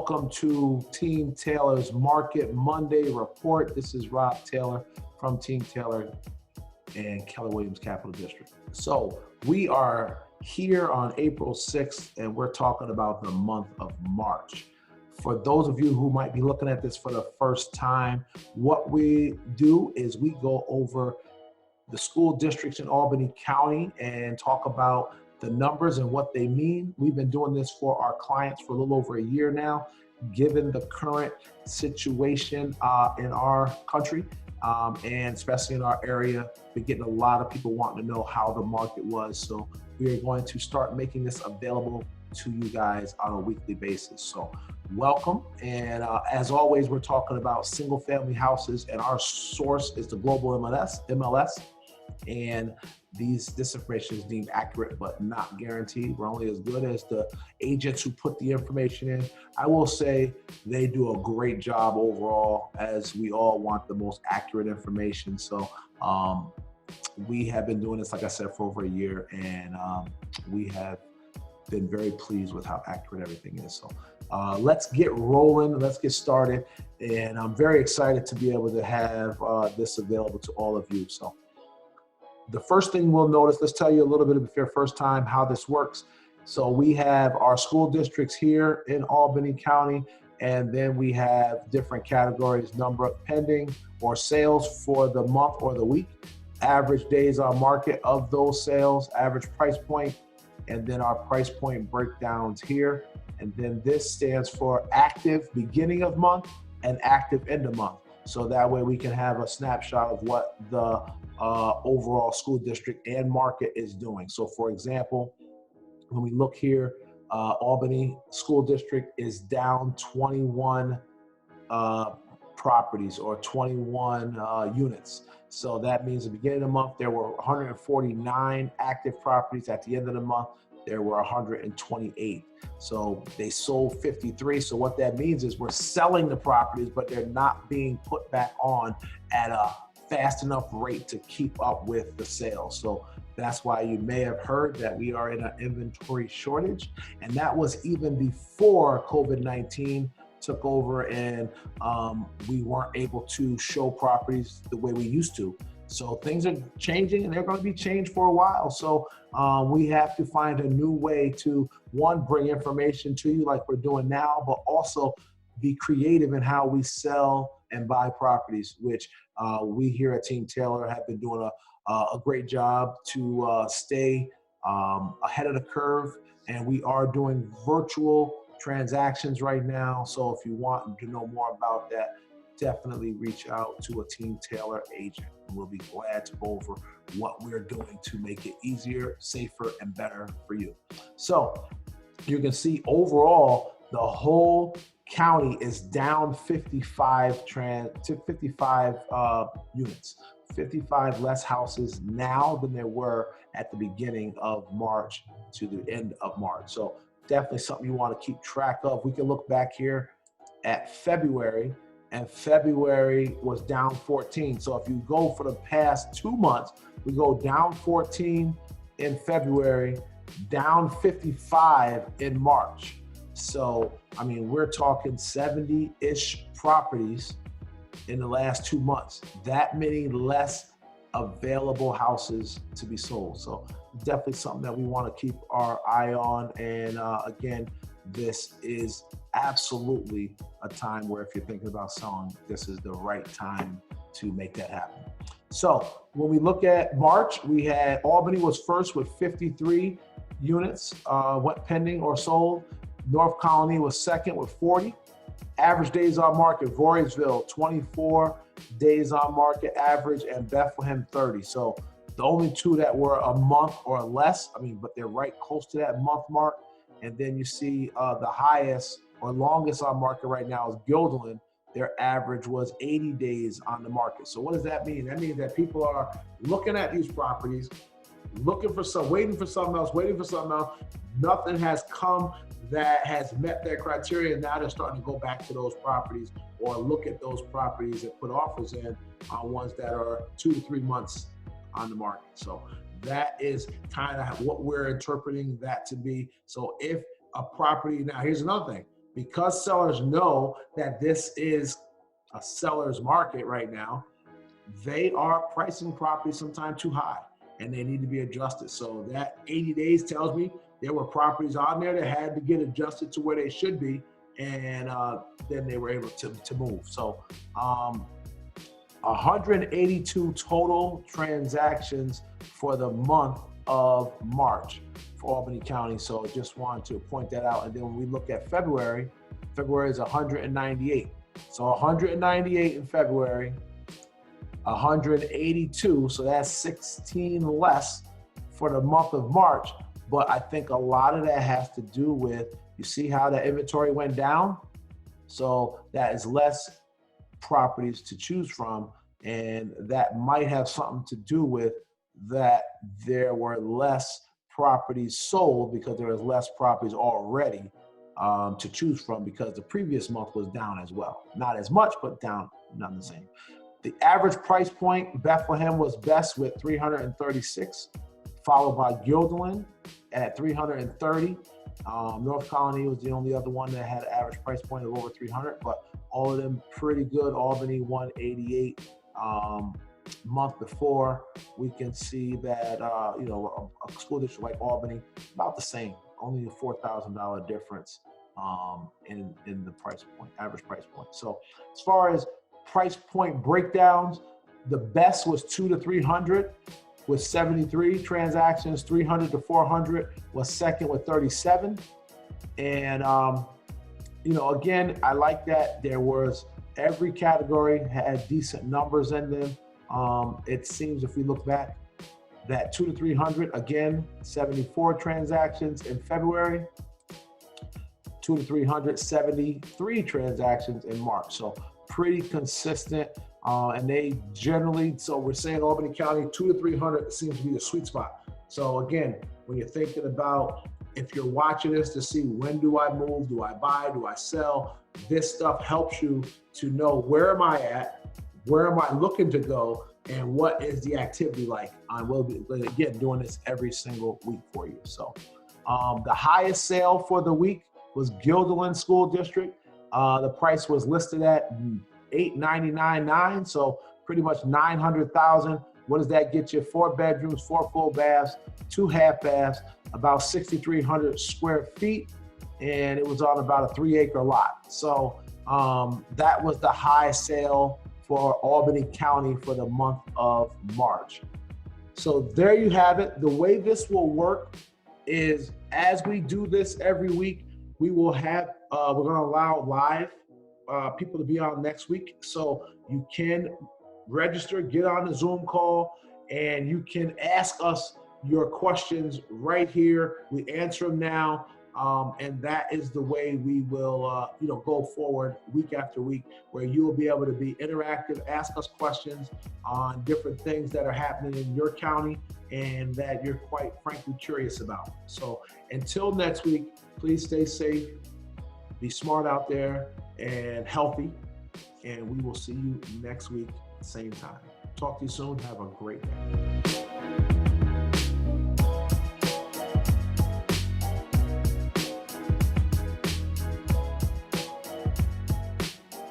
Welcome to Team Taylor's Market Monday Report. This is Rob Taylor from Team Taylor and Keller Williams Capital District. So we are here on April 6th and we're talking about the month of March. For those of you who might be looking at this for the first time, what we do is we go over the school districts in Albany County and talk about the numbers and what they mean. We've been doing this for our clients for a little over a year now, given the current situation in our country and especially in our area. We're getting a lot of people wanting to know how the market was. So we are going to start making this available to you guys on a weekly basis. So welcome. And as always, we're talking about single family houses and our source is the global MLS. And this information is deemed accurate, but not guaranteed. We're only as good as the agents who put the information in. I will say they do a great job overall, as we all want the most accurate information. So we have been doing this, like I said, for over a year, and we have been very pleased with how accurate everything is. So let's get rolling, let's get started. And I'm very excited to be able to have this available to all of you. So the first thing we'll notice, let's tell you a little bit if your first time how this works. So we have our school districts here in Albany County, and then we have different categories: number of pending or sales for the month or the week, average days on market of those sales, average price point, and then our price point breakdowns here. And then this stands for active beginning of month and active end of month. So that way we can have a snapshot of what the overall school district and market is doing. So for example, when we look here, Albany School District is down 21 properties or 21 units. So that means at the beginning of the month, there were 149 active properties. At the end of the month, there were 128. So they sold 53. So what that means is we're selling the properties, but they're not being put back on at a fast enough rate to keep up with the sales. So that's why you may have heard that we are in an inventory shortage. And that was even before COVID-19 took over and we weren't able to show properties the way we used to. So things are changing and they're going to be changed for a while. So we have to find a new way to, one, bring information to you like we're doing now, but also be creative in how we sell and buy properties, which we here at Team Taylor have been doing a great job to stay ahead of the curve. And we are doing virtual transactions right now. So if you want to know more about that, definitely reach out to a Team Taylor agent. We'll be glad to go over what we're doing to make it easier, safer, and better for you. So you can see overall, the whole county is down 55 units, 55 less houses now than there were at the beginning of March to the end of March. So definitely something you want to keep track of. We can look back here at February, and February was down 14. So if you go for the past 2 months, we go down 14 in February, down 55 in March. So, I mean, we're talking 70-ish properties in the last 2 months. That many less available houses to be sold. So definitely something that we want to keep our eye on. And again, this is absolutely a time where if you're thinking about selling, this is the right time to make that happen. So when we look at March, we had Albany was first with 53 units went pending or sold. North Colony was second with 40. Average days on market, Voorheesville, 24 days on market average, and Bethlehem, 30. So the only two that were a month or less, but they're right close to that month mark. And then you see the highest or longest on market right now is Guilderland. Their average was 80 days on the market. So what does that mean? That means that people are looking at these properties, looking for waiting for something else. Nothing has come that has met their criteria. Now they're starting to go back to those properties or look at those properties and put offers in on ones that are 2 to 3 months on the market. So that is kind of what we're interpreting that to be. So if a property, now here's another thing. because sellers know that this is a seller's market right now, they are pricing properties sometimes too high and they need to be adjusted. So that 80 days tells me there were properties on there that had to get adjusted to where they should be, and then they were able to move. So 182 total transactions for the month of March for Albany County. So just wanted to point that out. And then when we look at February, February is 198. So 198 in February, 182, so that's 16 less for the month of March. But I think a lot of that has to do with, you see how the inventory went down? So that is less properties to choose from, and that might have something to do with that there were less properties sold because there was less properties already to choose from, because the previous month was down as well. Not as much, but down, not the same. The average price point, Bethlehem was best with 336, followed by Guilderland at 330. North Colony was the only other one that had an average price point of over 300, but all of them pretty good. Albany 188. Month before, we can see that a school district like Albany, about the same, only a $4,000 difference in the price point, average price point. So as far as price point breakdowns, the best was 200 to 300 with 73 transactions. 300 to 400 was second with 37. And again, I like that there was, every category had decent numbers in them. It seems, if we look back, that 200 to 300, again, 74 transactions in February, 200 to 300, 73 transactions in March. So pretty consistent. And they generally, so we're saying Albany County, 200 to 300 seems to be the sweet spot. So again, when you're thinking about, if you're watching this to see, when do I move, do I buy, do I sell, this stuff helps you to know, where am I at, where am I looking to go, and what is the activity like. I will be, again, doing this every single week for you. So the highest sale for the week was Guilderland School District. The price was listed at $899,900, so pretty much $900,000. What does that get you? 4 bedrooms, 4 full baths, 2 half baths, about 6,300 square feet, and it was on about a 3-acre lot. So that was the high sale for Albany County for the month of March. So there you have it. The way this will work is, as we do this every week, we will have, we're gonna allow live people to be on next week. So you can register, get on the Zoom call, and you can ask us your questions right here. We answer them now. And that is the way we will, go forward week after week, where you will be able to be interactive, ask us questions on different things that are happening in your county and that you're quite frankly curious about. So until next week, please stay safe, be smart out there, and healthy. And we will see you next week, same time. Talk to you soon. Have a great day.